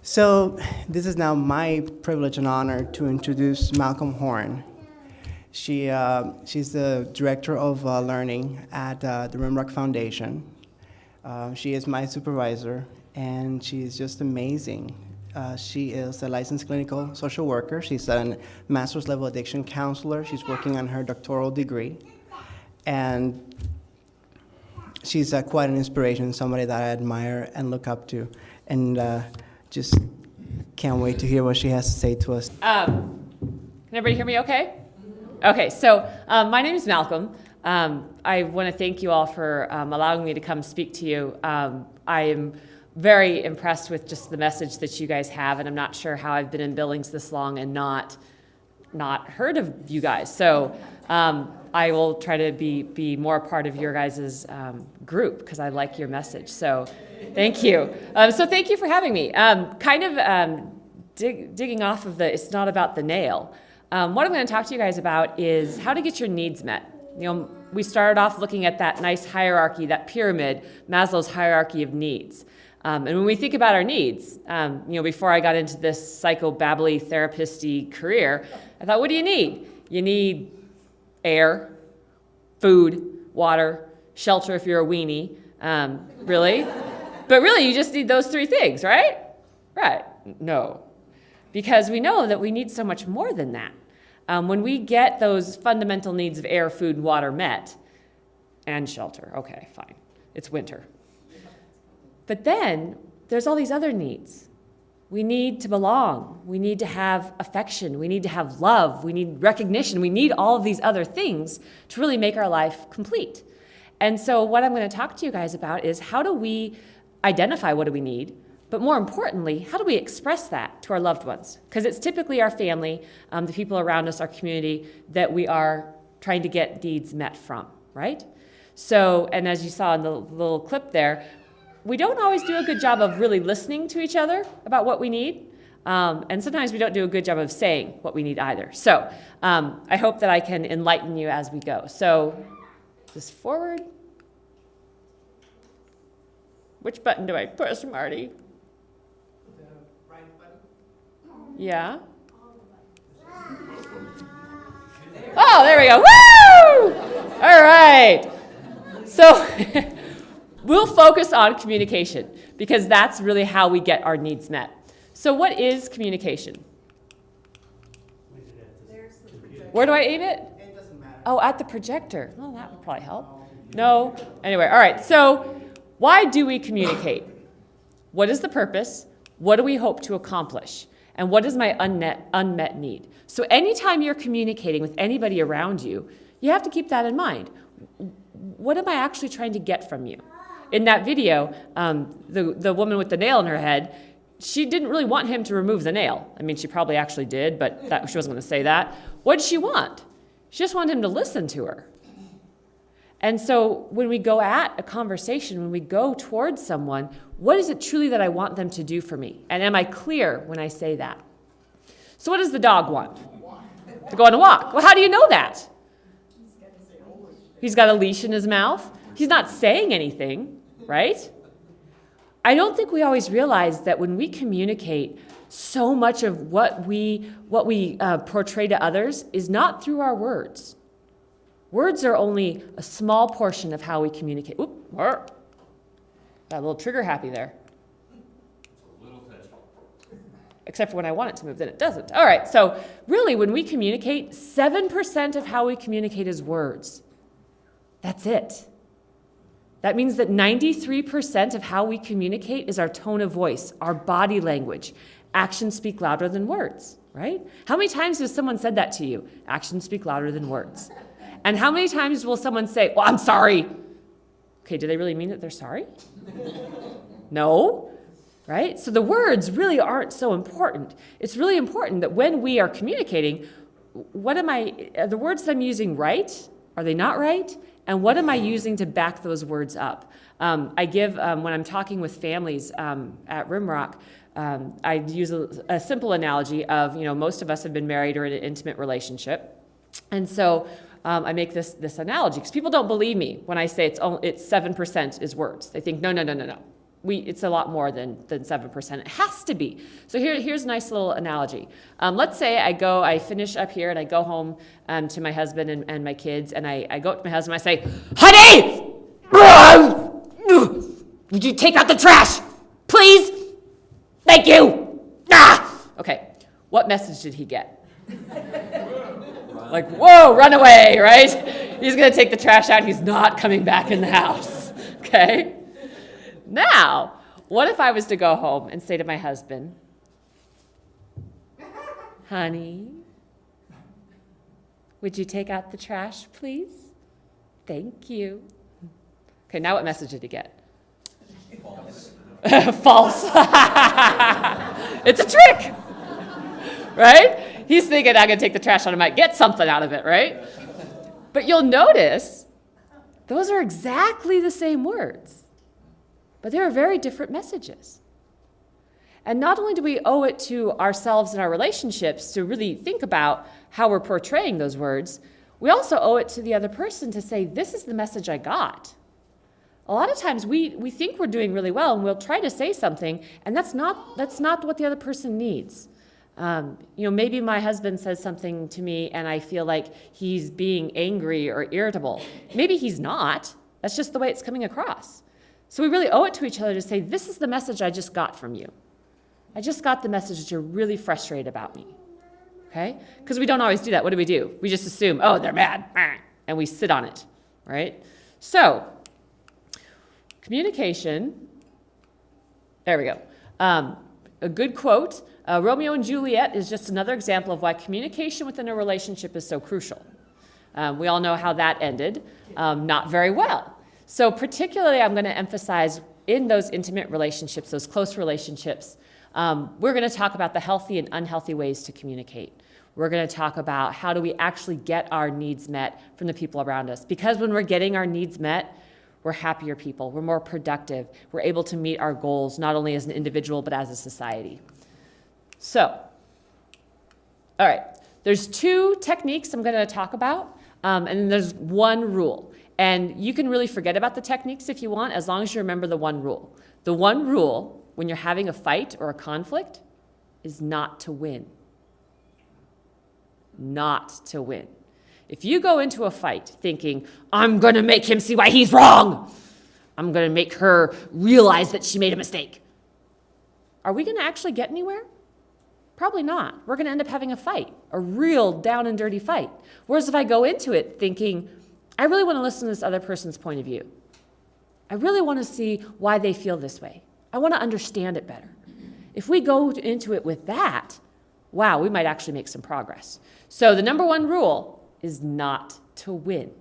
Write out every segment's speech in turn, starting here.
So this is now my privilege and honor to introduce Malcom Horn. She's the Director of Learning at the Rimrock Foundation. She is my supervisor, and she is just amazing. She is a licensed clinical social worker. She's a master's level addiction counselor. She's working on her doctoral degree. And she's quite an inspiration, somebody that I admire and look up to. And just can't wait to hear what she has to say to us. Can everybody hear me okay? Okay, so my name is Malcolm. I want to thank you all for allowing me to come speak to you. I am very impressed with just the message that you guys have, and I'm not sure how I've been in Billings this long and not heard of you guys. So I will try to be more a part of your guys' group because I like your message. So thank you. So thank you for having me. Digging off of it's not about the nail. What I'm going to talk to you guys about is how to get your needs met. You know, we started off looking at that nice hierarchy, that pyramid, Maslow's hierarchy of needs. And when we think about our needs, before I got into this psychobabbly therapist-y career, I thought, what do you need? You need air, food, water, shelter if you're a weenie, really? But really, you just need those three things, right? Right. No. Because we know that we need so much more than that. When we get those fundamental needs of air, food, and water met, and shelter, okay, fine, it's winter. But then there's all these other needs. We need to belong. We need to have affection. We need to have love. We need recognition. We need all of these other things to really make our life complete. And so what I'm going to talk to you guys about is how do we identify what do we need, but more importantly, how do we express that to our loved ones? Because it's typically our family, the people around us, our community, that we are trying to get needs met from, right? So, and as you saw in the little clip there, we don't always do a good job of really listening to each other about what we need. And sometimes we don't do a good job of saying what we need either. So I hope that I can enlighten you as we go. So just forward. Which button do I push, Marty? The right button. Yeah. Oh, there we go. Woo! All right. So we'll focus on communication because that's really how we get our needs met. So what is communication? Where do I aim it? It doesn't matter. Oh, at the projector. Oh, that would probably help. No? Anyway, all right. So why do we communicate? What is the purpose? What do we hope to accomplish? And what is my unmet need? So anytime you're communicating with anybody around you, you have to keep that in mind. What am I actually trying to get from you? In that video, the woman with the nail in her head, she didn't really want him to remove the nail. I mean, she probably actually did, but she wasn't going to say that. What did she want? She just wanted him to listen to her. And so when we go at a conversation, when we go towards someone, what is it truly that I want them to do for me? And am I clear when I say that? So what does the dog want? To go on a walk. Well, how do you know that? He's got a leash in his mouth. He's not saying anything, right? I don't think we always realize that when we communicate, so much of what we portray to others is not through our words. Words are only a small portion of how we communicate. Oop, got a little trigger happy there. A little touchy. Except for when I want it to move, then it doesn't. All right, so really when we communicate, 7% of how we communicate is words. That's it. That means that 93% of how we communicate is our tone of voice, our body language. Actions speak louder than words, right? How many times has someone said that to you? Actions speak louder than words. And how many times will someone say, well, I'm sorry? Okay, do they really mean that they're sorry? No, right? So the words really aren't so important. It's really important that when we are communicating, are the words that I'm using right? Are they not right? And what am I using to back those words up? I give, when I'm talking with families at Rimrock, I use a simple analogy of, most of us have been married or in an intimate relationship. And so I make this analogy because people don't believe me when I say it's 7% is words. They think, no. it's a lot more than 7%. It has to be. So here's a nice little analogy. Let's say I finish up here and I go home to my husband and my kids, and I go up to my husband and I say, honey, would you take out the trash, please? Thank you. Okay, what message did he get? Like, whoa, run away, right? He's going to take the trash out. He's not coming back in the house, okay? Now, what if I was to go home and say to my husband, honey, would you take out the trash, please? Thank you. Okay, now what message did he get? False. False. It's a trick, right? He's thinking I'm going to take the trash out. I might get something out of it, right? But you'll notice those are exactly the same words, but they are very different messages. And not only do we owe it to ourselves and our relationships to really think about how we're portraying those words, we also owe it to the other person to say, this is the message I got. A lot of times we think we're doing really well and we'll try to say something, and that's not what the other person needs. Maybe my husband says something to me and I feel like he's being angry or irritable. Maybe he's not. That's just the way it's coming across. So we really owe it to each other to say, this is the message I just got from you. I just got the message that you're really frustrated about me. Okay? Because we don't always do that. What do? We just assume, oh, they're mad, and we sit on it, right? So, communication, there we go. A good quote, Romeo and Juliet is just another example of why communication within a relationship is so crucial. We all know how that ended, not very well. So particularly I'm going to emphasize in those intimate relationships, those close relationships, we're going to talk about the healthy and unhealthy ways to communicate. We're going to talk about how do we actually get our needs met from the people around us. Because when we're getting our needs met, we're happier people, we're more productive, we're able to meet our goals, not only as an individual, but as a society. So, all right, there's 2 techniques I'm going to talk about, and then there's 1 rule. And you can really forget about the techniques if you want, as long as you remember the 1 rule. The 1 rule, when you're having a fight or a conflict, is not to win. Not to win. If you go into a fight thinking, I'm going to make him see why he's wrong, I'm going to make her realize that she made a mistake, are we going to actually get anywhere? Probably not. We're going to end up having a fight, a real down and dirty fight. Whereas if I go into it thinking, I really want to listen to this other person's point of view. I really want to see why they feel this way. I want to understand it better. If we go into it with that, wow, we might actually make some progress. So the number 1 rule is not to win.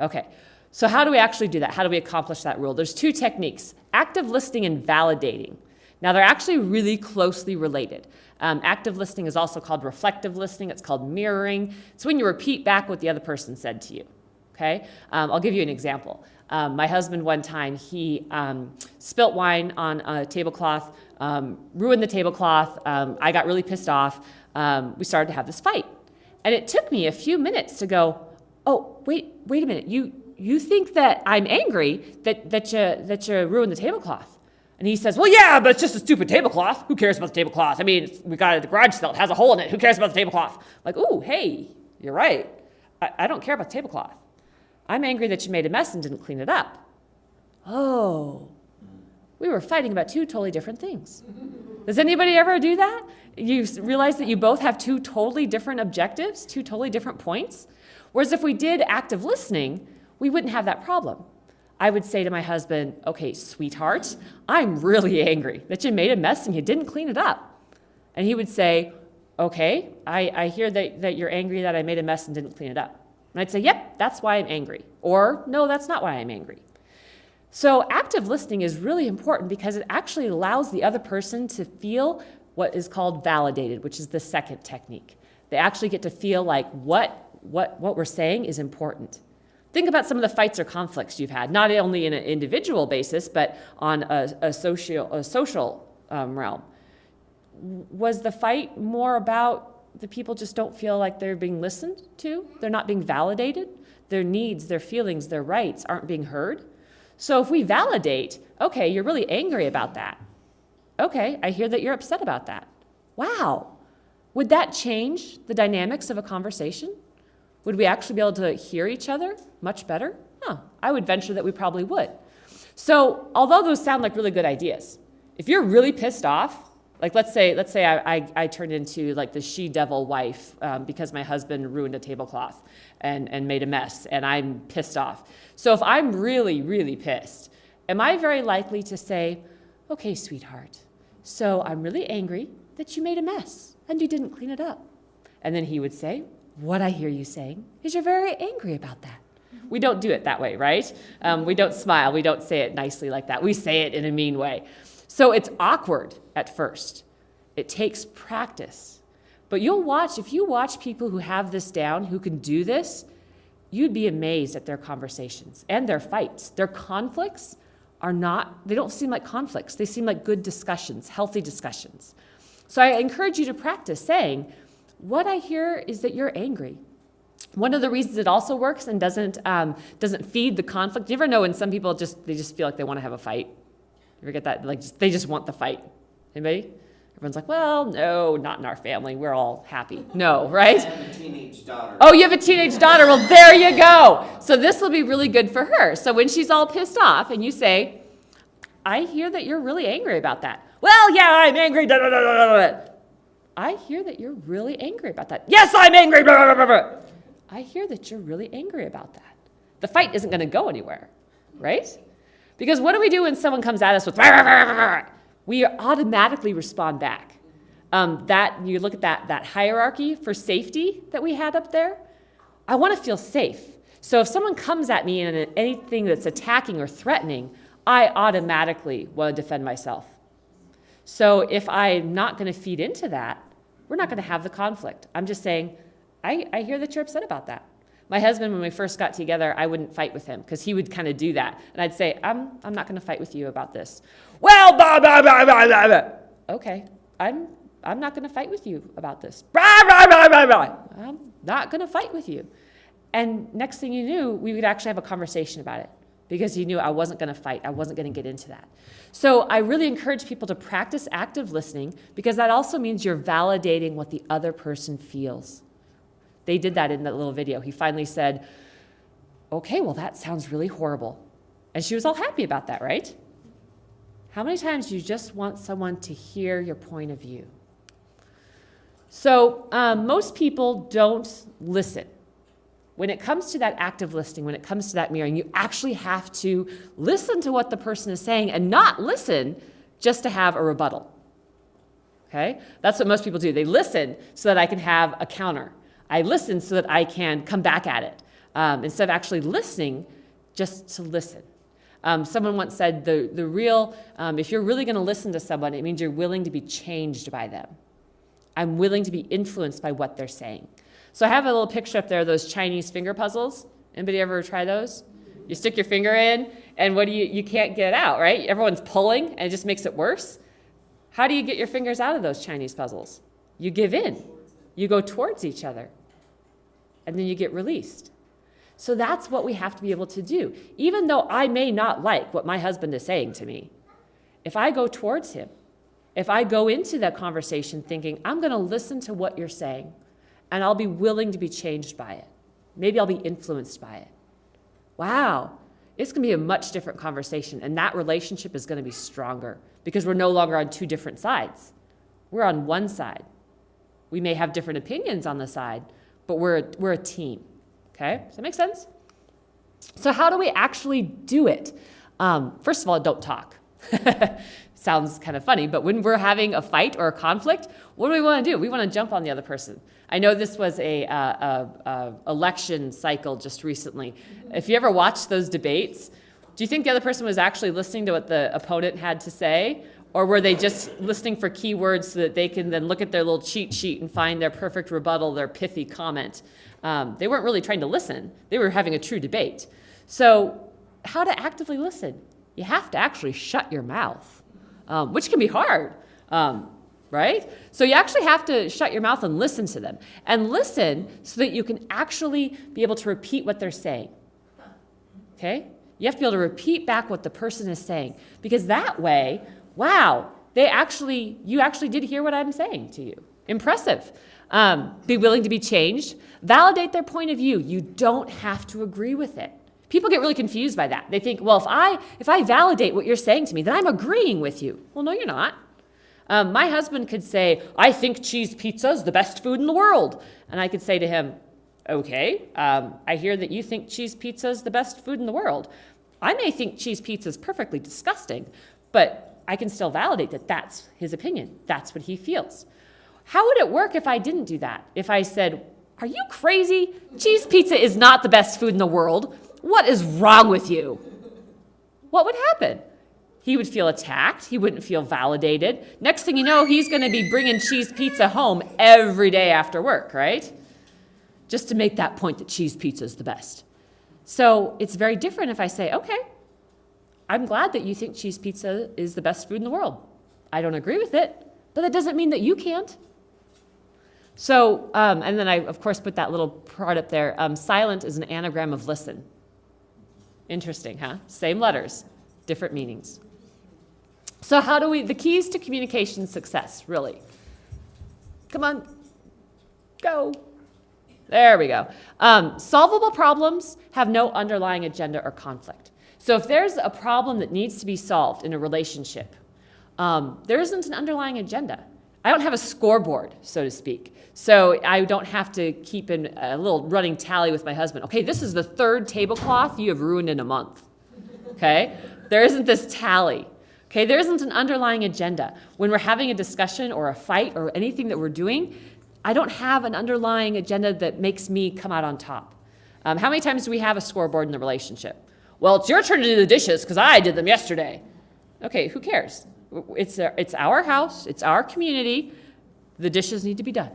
Okay, so how do we actually do that? How do we accomplish that rule? There's 2 techniques, active listening and validating. Now, they're actually really closely related. Active listening is also called reflective listening. It's called mirroring. It's when you repeat back what the other person said to you. Okay? I'll give you an example. My husband one time, he spilt wine on a tablecloth, ruined the tablecloth. I got really pissed off. We started to have this fight. And it took me a few minutes to go, oh, wait a minute. You think that I'm angry that you ruined the tablecloth. And he says, well, yeah, but it's just a stupid tablecloth. Who cares about the tablecloth? I mean, we got it at the garage sale. It has a hole in it. Who cares about the tablecloth? Like, ooh, hey, you're right. I don't care about the tablecloth. I'm angry that you made a mess and didn't clean it up. Oh, we were fighting about 2 totally different things. Does anybody ever do that? You realize that you both have 2 totally different objectives, 2 totally different points? Whereas if we did active listening, we wouldn't have that problem. I would say to my husband, okay, sweetheart, I'm really angry that you made a mess and you didn't clean it up. And he would say, okay, I hear that you're angry that I made a mess and didn't clean it up. And I'd say, yep, that's why I'm angry. Or, no, that's not why I'm angry. So active listening is really important because it actually allows the other person to feel what is called validated, which is the second technique. They actually get to feel like what we're saying is important. Think about some of the fights or conflicts you've had, not only in an individual basis, but on a social realm. Was the fight more about the people just don't feel like they're being listened to? They're not being validated? Their needs, their feelings, their rights aren't being heard? So if we validate, okay, you're really angry about that. Okay, I hear that you're upset about that. Wow. Would that change the dynamics of a conversation? Would we actually be able to hear each other much better? I would venture that we probably would. So although those sound like really good ideas, if you're really pissed off, like let's say I turned into like the she-devil wife because my husband ruined a tablecloth and made a mess, and I'm pissed off. So if I'm really, really pissed, am I very likely to say, okay, sweetheart, so I'm really angry that you made a mess and you didn't clean it up? And then he would say, what I hear you saying is you're very angry about that. We don't do it that way, right? We don't smile. We don't say it nicely like that. We say it in a mean way. So it's awkward at first. It takes practice. But you'll watch, if you watch people who have this down, who can do this, you'd be amazed at their conversations and their fights. Their conflicts are not, they don't seem like conflicts. They seem like good discussions, healthy discussions. So I encourage you to practice saying, what I hear is that you're angry. One of the reasons it also works and doesn't feed the conflict. Do you ever know when some people they just feel like they want to have a fight? You ever get that? Like they just want the fight. Anybody? Everyone's like, well, no, not in our family. We're all happy. No, right? I have a teenage daughter. Oh, you have a teenage daughter. Well, there you go. So this will be really good for her. So when she's all pissed off and you say, I hear that you're really angry about that. Well, yeah, I'm angry. Da, da, da, da, da. I hear that you're really angry about that. Yes, I'm angry. Blah, blah, blah, blah. I hear that you're really angry about that. The fight isn't going to go anywhere, right? Because what do we do when someone comes at us with, rah, rah, rah, rah? We automatically respond back. You look at that hierarchy for safety that we had up there. I want to feel safe. So if someone comes at me in anything that's attacking or threatening, I automatically want to defend myself. So if I'm not going to feed into that, we're not going to have the conflict. I'm just saying, I hear that you're upset about that. My husband, when we first got together, I wouldn't fight with him because he would kind of do that. And I'd say, I'm not going to fight with you about this. Well, blah, blah, blah, blah, blah, blah. Okay, I'm not going to fight with you about this. Blah, blah, blah, blah, blah. I'm not going to fight with you. And next thing you knew, we would actually have a conversation about it because he knew I wasn't going to fight. I wasn't going to get into that. So I really encourage people to practice active listening because that also means you're validating what the other person feels. They did that in that little video. He finally said, okay, well, that sounds really horrible. And she was all happy about that, right? How many times do you just want someone to hear your point of view? So most people don't listen. When it comes to that active listening, when it comes to that mirroring, you actually have to listen to what the person is saying and not listen just to have a rebuttal. Okay? That's what most people do. They listen so that I can have a counter. I listen so that I can come back at it, instead of actually listening just to listen. Someone once said, if you're really going to listen to someone, it means you're willing to be changed by them. I'm willing to be influenced by what they're saying. So I have a little picture up there of those Chinese finger puzzles. Anybody ever try those? You stick your finger in, and you can't get it out, right? Everyone's pulling, and it just makes it worse. How do you get your fingers out of those Chinese puzzles? You give in. You go towards each other. And then you get released. So that's what we have to be able to do. Even though I may not like what my husband is saying to me, if I go towards him, if I go into that conversation thinking, I'm going to listen to what you're saying, and I'll be willing to be changed by it. Maybe I'll be influenced by it. Wow, it's going to be a much different conversation, and that relationship is going to be stronger because we're no longer on two different sides. We're on one side. We may have different opinions on the side, but we're a team, okay? Does that make sense? So how do we actually do it? First of all, don't talk. Sounds kind of funny, but when we're having a fight or a conflict, what do we want to do? We want to jump on the other person. I know this was a election cycle just recently. If you ever watched those debates, do you think the other person was actually listening to what the opponent had to say? Or were they just listening for keywords so that they can then look at their little cheat sheet and find their perfect rebuttal, their pithy comment? They weren't really trying to listen. They were having a true debate. So how to actively listen? You have to actually shut your mouth, which can be hard, right? So you actually have to shut your mouth and listen to them. And listen so that you can actually be able to repeat what they're saying, okay? You have to be able to repeat back what the person is saying, because that way, wow, you actually did hear what I'm saying to you. Impressive. Be willing to be changed. Validate their point of view. You don't have to agree with it. People get really confused by that. They think, well, if I validate what you're saying to me, then I'm agreeing with you. Well, no, you're not. My husband could say, I think cheese pizza is the best food in the world. And I could say to him, okay, I hear that you think cheese pizza is the best food in the world. I may think cheese pizza is perfectly disgusting, but I can still validate that that's his opinion. That's what he feels. How would it work if I didn't do that? If I said, are you crazy? Cheese pizza is not the best food in the world. What is wrong with you? What would happen? He would feel attacked. He wouldn't feel validated. Next thing you know, he's going to be bringing cheese pizza home every day after work, right? Just to make that point that cheese pizza is the best. So it's very different if I say, okay, I'm glad that you think cheese pizza is the best food in the world. I don't agree with it, but that doesn't mean that you can't. So, and then I, of course, put that little part up there. Silent is an anagram of listen. Interesting, huh? Same letters, different meanings. So the keys to communication success, really. Come on, go. There we go. Solvable problems have no underlying agenda or conflict. So if there's a problem that needs to be solved in a relationship, there isn't an underlying agenda. I don't have a scoreboard, so to speak. So I don't have to keep a little running tally with my husband. Okay, this is the third tablecloth you have ruined in a month. Okay? There isn't this tally. Okay, there isn't an underlying agenda. When we're having a discussion or a fight or anything that we're doing, I don't have an underlying agenda that makes me come out on top. How many times do we have a scoreboard in the relationship? Well, it's your turn to do the dishes because I did them yesterday. Okay, who cares? It's our house. It's our community. The dishes need to be done.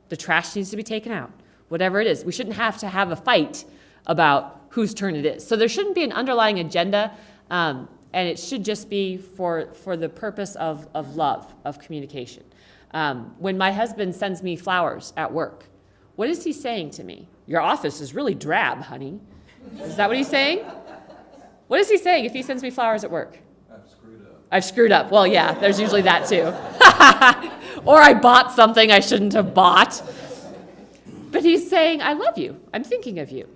The trash needs to be taken out. Whatever it is. We shouldn't have to have a fight about whose turn it is. So there shouldn't be an underlying agenda, and it should just be for the purpose of love, of communication. When my husband sends me flowers at work, what is he saying to me? Your office is really drab, honey. Is that what he's saying? What is he saying if he sends me flowers at work? I've screwed up. Well, yeah, there's usually that too. Or I bought something I shouldn't have bought. But he's saying, I love you. I'm thinking of you.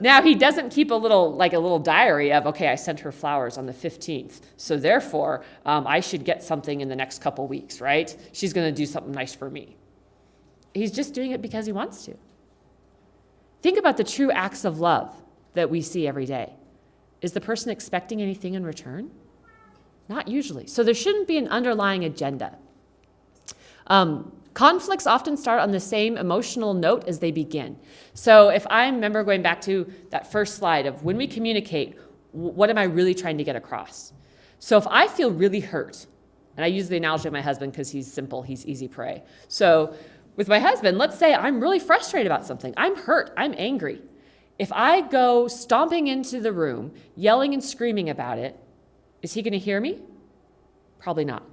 Now, he doesn't keep a little diary of, okay, I sent her flowers on the 15th, so therefore, I should get something in the next couple weeks, right? She's going to do something nice for me. He's just doing it because he wants to. Think about the true acts of love that we see every day. Is the person expecting anything in return? Not usually. So there shouldn't be an underlying agenda. Conflicts often start on the same emotional note as they begin. So if I remember going back to that first slide of when we communicate, what am I really trying to get across? So if I feel really hurt, and I use the analogy of my husband because he's simple, he's easy prey. So with my husband, let's say I'm really frustrated about something. I'm hurt, I'm angry. If I go stomping into the room, yelling and screaming about it, is he going to hear me? Probably not.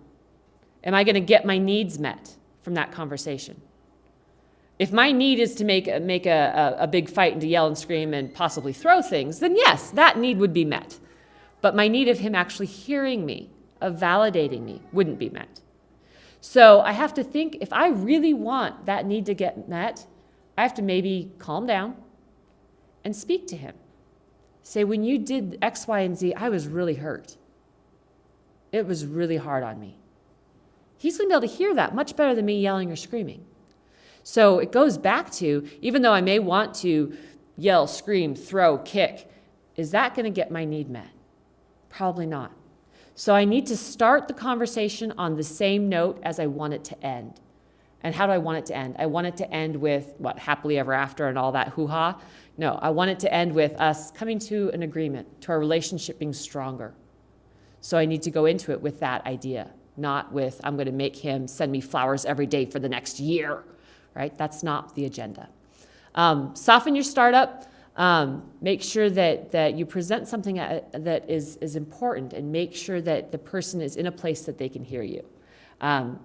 Am I going to get my needs met from that conversation? If my need is to make a big fight and to yell and scream and possibly throw things, then yes, that need would be met. But my need of him actually hearing me, of validating me, wouldn't be met. So I have to think, if I really want that need to get met, I have to maybe calm down and speak to him. Say, when you did X, Y, and Z, I was really hurt. It was really hard on me. He's going to be able to hear that much better than me yelling or screaming. So it goes back to, even though I may want to yell, scream, throw, kick, is that going to get my need met? Probably not. So I need to start the conversation on the same note as I want it to end. And how do I want it to end? I want it to end with, what, happily ever after and all that hoo-ha? No, I want it to end with us coming to an agreement, to our relationship being stronger. So I need to go into it with that idea, not with, I'm going to make him send me flowers every day for the next year, right? That's not the agenda. Soften your startup. Make sure that you present something that is important, and make sure that the person is in a place that they can hear you.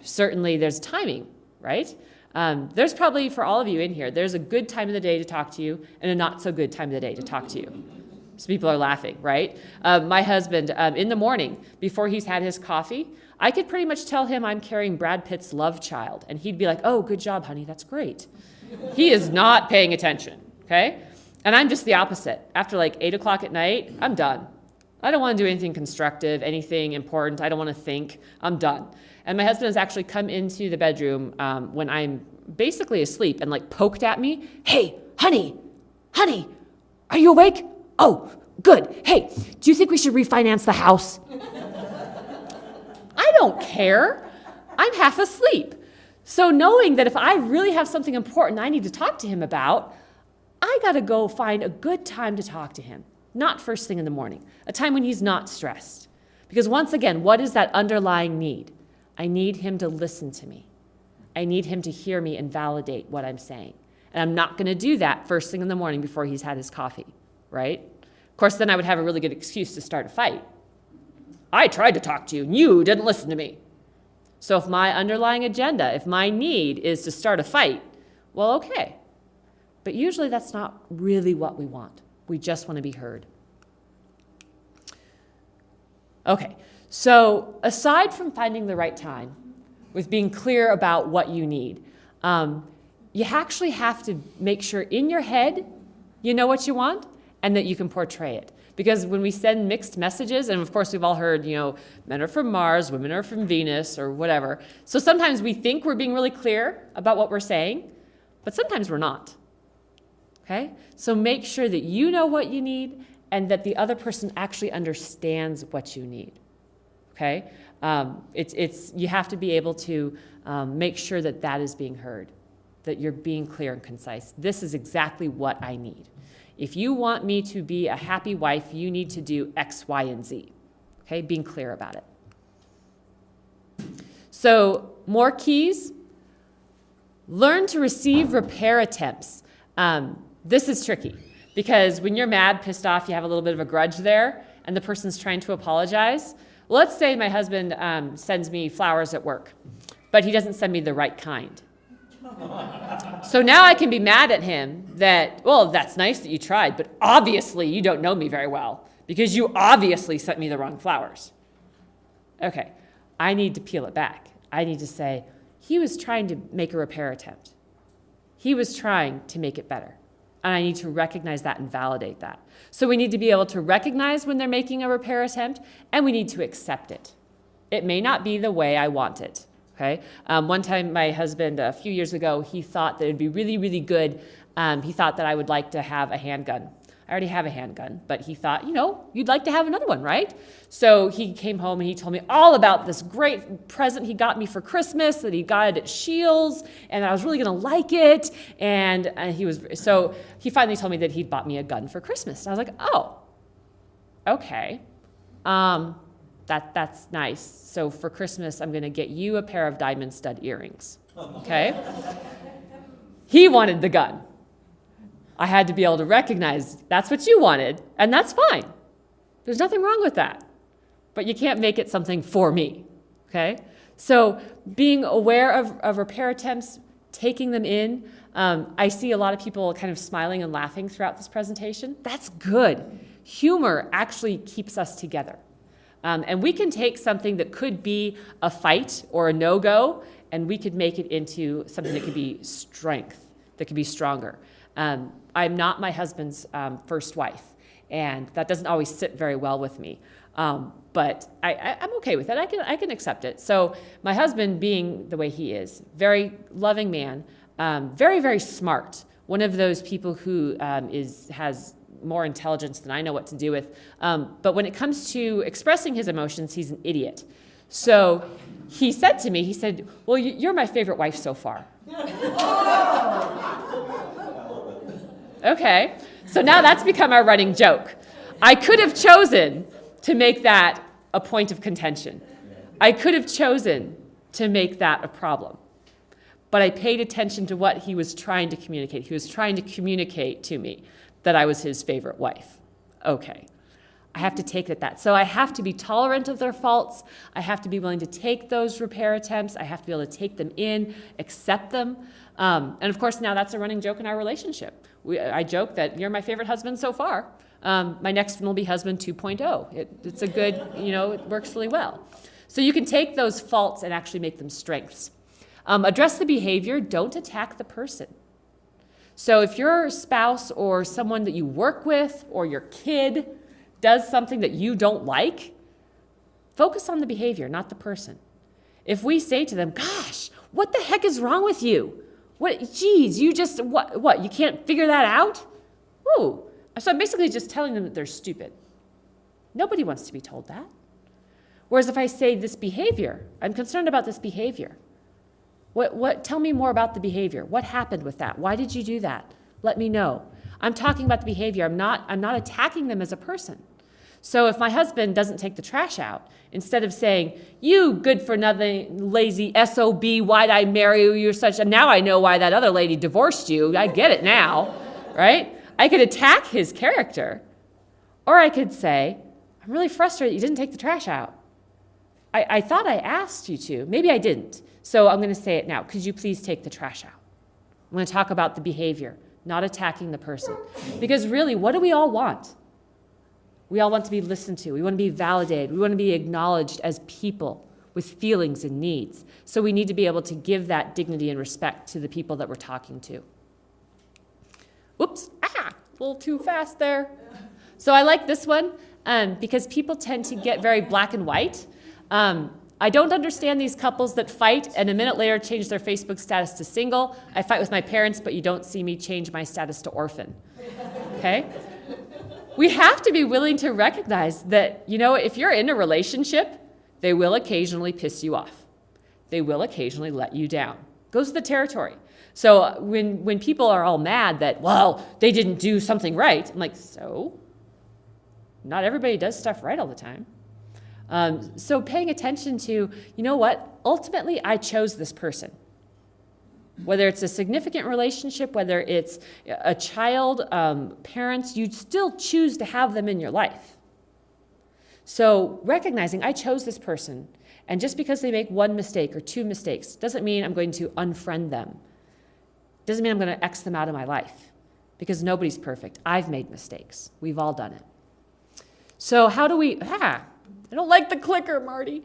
Certainly there's timing, right? There's probably, for all of you in here, there's a good time of the day to talk to you and a not so good time of the day to talk to you. So people are laughing, right? My husband, in the morning, before he's had his coffee, I could pretty much tell him I'm carrying Brad Pitt's love child. And he'd be like, oh, good job, honey, that's great. He is not paying attention, okay? And I'm just the opposite. After like 8 o'clock at night, I'm done. I don't want to do anything constructive, anything important. I don't want to think. I'm done. And my husband has actually come into the bedroom when I'm basically asleep and like poked at me. Hey, honey, are you awake? Oh, good. Hey, do you think we should refinance the house? I don't care. I'm half asleep. So knowing that if I really have something important I need to talk to him about, I got to go find a good time to talk to him. Not first thing in the morning, a time when he's not stressed. Because once again, what is that underlying need? I need him to listen to me. I need him to hear me and validate what I'm saying. And I'm not going to do that first thing in the morning before he's had his coffee, right? Of course, then I would have a really good excuse to start a fight. I tried to talk to you, and you didn't listen to me. So if my underlying agenda, if my need is to start a fight, well, okay. But usually that's not really what we want. We just want to be heard. Okay, so aside from finding the right time, with being clear about what you need, you actually have to make sure in your head you know what you want and that you can portray it. Because when we send mixed messages, and of course we've all heard, men are from Mars, women are from Venus, or whatever. So sometimes we think we're being really clear about what we're saying, but sometimes we're not. Okay? So make sure that you know what you need and that the other person actually understands what you need. Okay? You have to be able to make sure that that is being heard, that you're being clear and concise. This is exactly what I need. If you want me to be a happy wife, you need to do X, Y, and Z. Okay? Being clear about it. So, more keys. Learn to receive repair attempts. This is tricky because when you're mad, pissed off, you have a little bit of a grudge there, and the person's trying to apologize. Well, let's say my husband sends me flowers at work, but he doesn't send me the right kind. So now I can be mad at him that, well, that's nice that you tried, but obviously you don't know me very well because you obviously sent me the wrong flowers. Okay, I need to peel it back. I need to say, he was trying to make a repair attempt. He was trying to make it better. And I need to recognize that and validate that. So we need to be able to recognize when they're making a repair attempt, and we need to accept it. It may not be the way I want it. Okay? One time, my husband, a few years ago, he thought that it'd be really, really good. He thought that I would like to have a handgun. I already have a handgun, but he thought, you'd like to have another one, right? So he came home and he told me all about this great present he got me for Christmas that he got it at Shields, and I was really going to like it. And so he finally told me that he'd bought me a gun for Christmas. And I was like, oh, okay. That's nice. So for Christmas, I'm going to get you a pair of diamond stud earrings. Okay? He wanted the gun. I had to be able to recognize that's what you wanted, and that's fine. There's nothing wrong with that. But you can't make it something for me. Okay? So being aware of repair attempts, taking them in. I see a lot of people kind of smiling and laughing throughout this presentation. That's good. Humor actually keeps us together. And we can take something that could be a fight or a no-go, and we could make it into something that could be strength, that could be stronger. I'm not my husband's first wife, and that doesn't always sit very well with me. But I'm okay with it. I can accept it. So my husband, being the way he is, very loving man, very, very smart. One of those people who has more intelligence than I know what to do with. But when it comes to expressing his emotions, he's an idiot. So he said to me, well, you're my favorite wife so far. Okay, so now that's become our running joke. I could have chosen to make that a point of contention. I could have chosen to make that a problem. But I paid attention to what he was trying to communicate. He was trying to communicate to me that I was his favorite wife. Okay, I have to take it at that. So I have to be tolerant of their faults. I have to be willing to take those repair attempts. I have to be able to take them in, accept them. And of course, now that's a running joke in our relationship. I joke that you're my favorite husband so far. My next one will be husband 2.0. It's a good, it works really well. So you can take those faults and actually make them strengths. Address the behavior, don't attack the person. So if your spouse or someone that you work with or your kid does something that you don't like, focus on the behavior, not the person. If we say to them, gosh, what the heck is wrong with you? Geez, you just, what, you can't figure that out? Ooh. So I'm basically just telling them that they're stupid. Nobody wants to be told that. Whereas if I say this behavior, I'm concerned about this behavior. Tell me more about the behavior. What happened with that? Why did you do that? Let me know. I'm talking about the behavior. I'm not attacking them as a person. So if my husband doesn't take the trash out, instead of saying, you good for nothing, lazy SOB, why'd I marry you? You're such a, now I know why that other lady divorced you. I get it now, right? I could attack his character, or I could say, I'm really frustrated you didn't take the trash out. I thought I asked you to. Maybe I didn't. So I'm going to say it now. Could you please take the trash out? I'm going to talk about the behavior, not attacking the person. Because really, what do we all want? We all want to be listened to. We want to be validated. We want to be acknowledged as people with feelings and needs. So we need to be able to give that dignity and respect to the people that we're talking to. Whoops, a little too fast there. So I like this one because people tend to get very black and white. I don't understand these couples that fight and a minute later change their Facebook status to single. I fight with my parents, but you don't see me change my status to orphan. Okay? We have to be willing to recognize that, if you're in a relationship, they will occasionally piss you off. They will occasionally let you down. Goes with the territory. So when people are all mad that, well, they didn't do something right, I'm like, so? Not everybody does stuff right all the time. So paying attention to, ultimately I chose this person. Whether it's a significant relationship, whether it's a child, parents, you still choose to have them in your life. So recognizing I chose this person, and just because they make one mistake or two mistakes doesn't mean I'm going to unfriend them. Doesn't mean I'm going to X them out of my life, because nobody's perfect. I've made mistakes. We've all done it. So how do we, I don't like the clicker, Marty.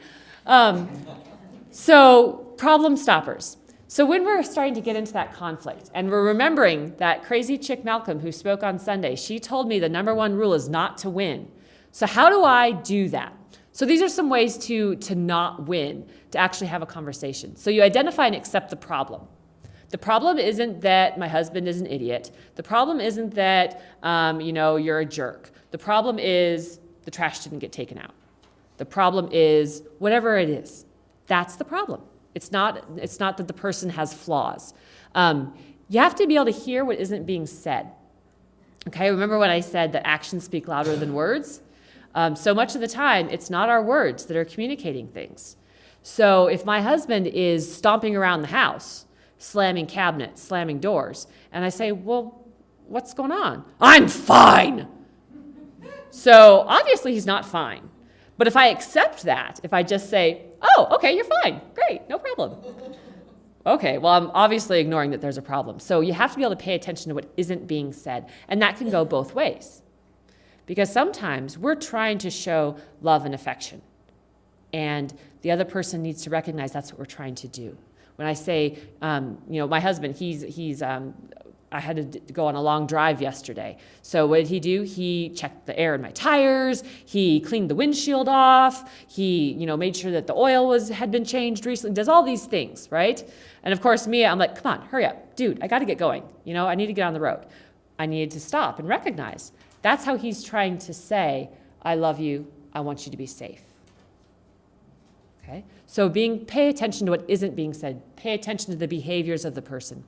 So problem stoppers. So when we're starting to get into that conflict, and we're remembering that crazy chick Malcom who spoke on Sunday, she told me the number one rule is not to win. So how do I do that? So these are some ways to not win, to actually have a conversation. So you identify and accept the problem. The problem isn't that my husband is an idiot. The problem isn't that you're a jerk. The problem is the trash didn't get taken out. The problem is whatever it is. That's the problem. It's not that the person has flaws. You have to be able to hear what isn't being said. Okay, remember when I said that actions speak louder than words? So much of the time, it's not our words that are communicating things. So if my husband is stomping around the house, slamming cabinets, slamming doors, and I say, well, what's going on? I'm fine. So obviously he's not fine. But if I accept that, if I just say, oh, okay, you're fine, great, no problem. Okay, well, I'm obviously ignoring that there's a problem. So you have to be able to pay attention to what isn't being said. And that can go both ways. Because sometimes we're trying to show love and affection. And the other person needs to recognize that's what we're trying to do. When I say, my husband, I had to go on a long drive yesterday. So what did he do? He checked the air in my tires. He cleaned the windshield off. He, made sure that the oil had been changed recently. Does all these things, right? And of course, me, I'm like, come on, hurry up. Dude, I got to get going. I need to get on the road. I needed to stop and recognize. That's how he's trying to say, I love you. I want you to be safe. Okay? So pay attention to what isn't being said. Pay attention to the behaviors of the person.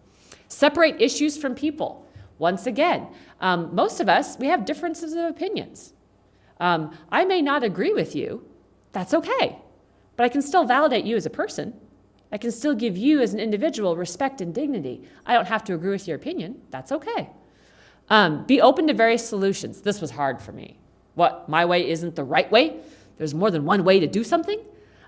Separate issues from people. Once again, most of us, we have differences of opinions. I may not agree with you. That's okay. But I can still validate you as a person. I can still give you as an individual respect and dignity. I don't have to agree with your opinion. That's okay. Be open to various solutions. This was hard for me. What, my way isn't the right way? There's more than one way to do something?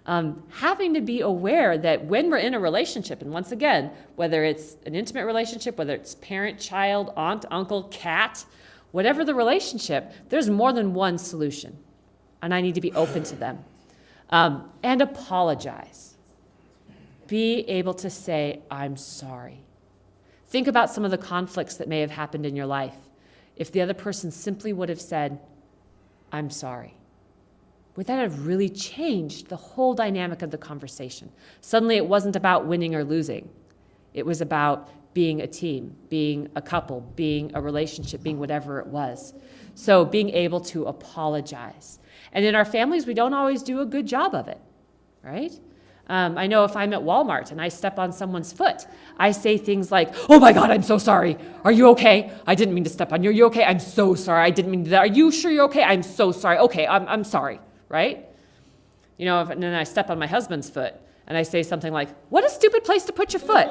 Having to be aware that when we're in a relationship, and once again, whether it's an intimate relationship, whether it's parent, child, aunt, uncle, cat, Whatever the relationship, there's more than one solution, and I need to be open to them. And apologize. Be able to say, I'm sorry. Think about some of the conflicts that may have happened in your life. If the other person simply would have said, I'm sorry, would that have really changed the whole dynamic of the conversation? Suddenly it wasn't about winning or losing. It was about being a team, being a couple, being a relationship, being whatever it was. So being able to apologize. And in our families, we don't always do a good job of it, right? I know if I'm at Walmart and I step on someone's foot, I say things like, oh my God, I'm so sorry. Are you okay? I didn't mean to step on you. Are you okay? I'm so sorry. I didn't mean to do that. Are you sure you're okay? I'm so sorry. Okay, I'm sorry, right? You know, and then I step on my husband's foot and I say something like, what a stupid place to put your foot.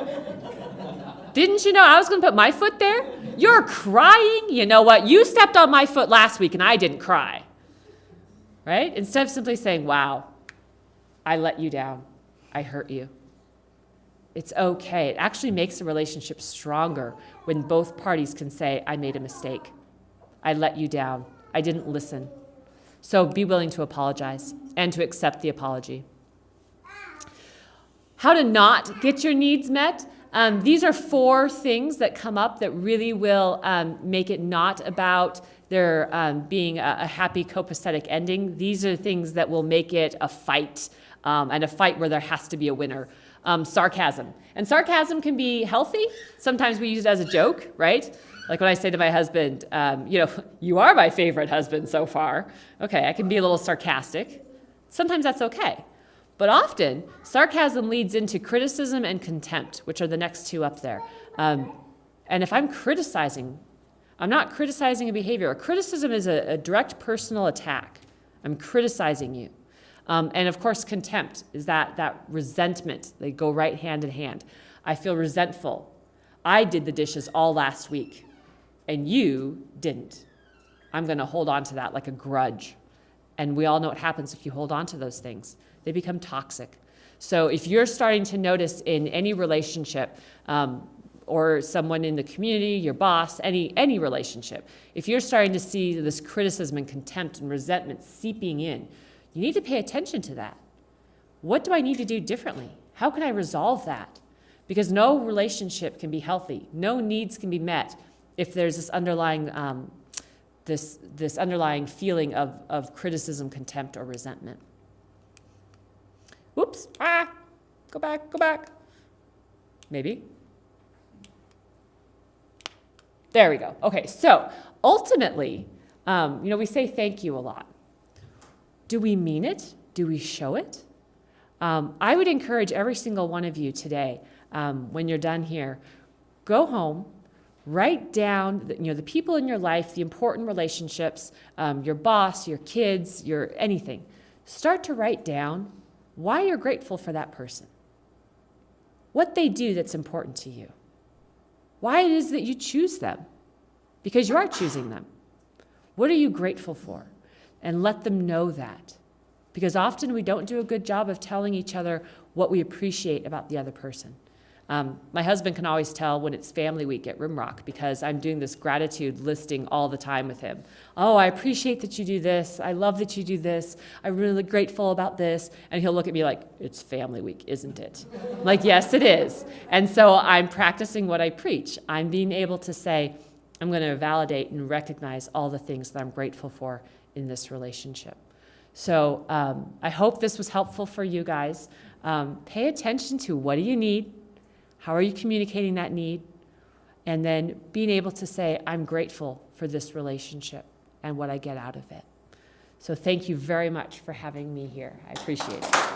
Didn't you know I was going to put my foot there? You're crying. You know what? You stepped on my foot last week and I didn't cry, right? Instead of simply saying, wow, I let you down. I hurt you. It's okay. It actually makes a relationship stronger when both parties can say, I made a mistake. I let you down. I didn't listen. So be willing to apologize and to accept the apology. How to not get your needs met. These are 4 things that come up that really will make it not about there being a happy copacetic ending. These are things that will make it a fight. And a fight where there has to be a winner. Sarcasm. And sarcasm can be healthy. Sometimes we use it as a joke, right? Like when I say to my husband, you are my favorite husband so far. Okay, I can be a little sarcastic. Sometimes that's okay. But often, sarcasm leads into criticism and contempt, which are the next 2 up there. And if I'm criticizing, I'm not criticizing a behavior. A criticism is a direct personal attack. I'm criticizing you. And of course, contempt is that resentment. They go right hand in hand. I feel resentful. I did the dishes all last week, and you didn't. I'm going to hold on to that like a grudge. And we all know what happens if you hold on to those things. They become toxic. So if you're starting to notice in any relationship, or someone in the community, your boss, any relationship, if you're starting to see this criticism and contempt and resentment seeping in, you need to pay attention to that. What do I need to do differently? How can I resolve that? Because no relationship can be healthy. No needs can be met if there's this underlying, this underlying feeling of criticism, contempt, or resentment. Whoops, go back. Maybe. There we go. Okay, so ultimately, we say thank you a lot. Do we mean it? Do we show it? I would encourage every single one of you today, when you're done here, go home, write down the people in your life, the important relationships, your boss, your kids, your anything. Start to write down why you're grateful for that person, what they do that's important to you, why it is that you choose them, because you are choosing them. What are you grateful for? And let them know that. Because often we don't do a good job of telling each other what we appreciate about the other person. My husband can always tell when it's family week at Rimrock because I'm doing this gratitude listing all the time with him. Oh, I appreciate that you do this. I love that you do this. I'm really grateful about this. And he'll look at me like, it's family week, isn't it? I'm like, yes, it is. And so I'm practicing what I preach. I'm being able to say, I'm going to validate and recognize all the things that I'm grateful for in this relationship. So I hope this was helpful for you guys. Pay attention to what do you need, how are you communicating that need, and then being able to say, I'm grateful for this relationship and what I get out of it. So thank you very much for having me here. I appreciate it.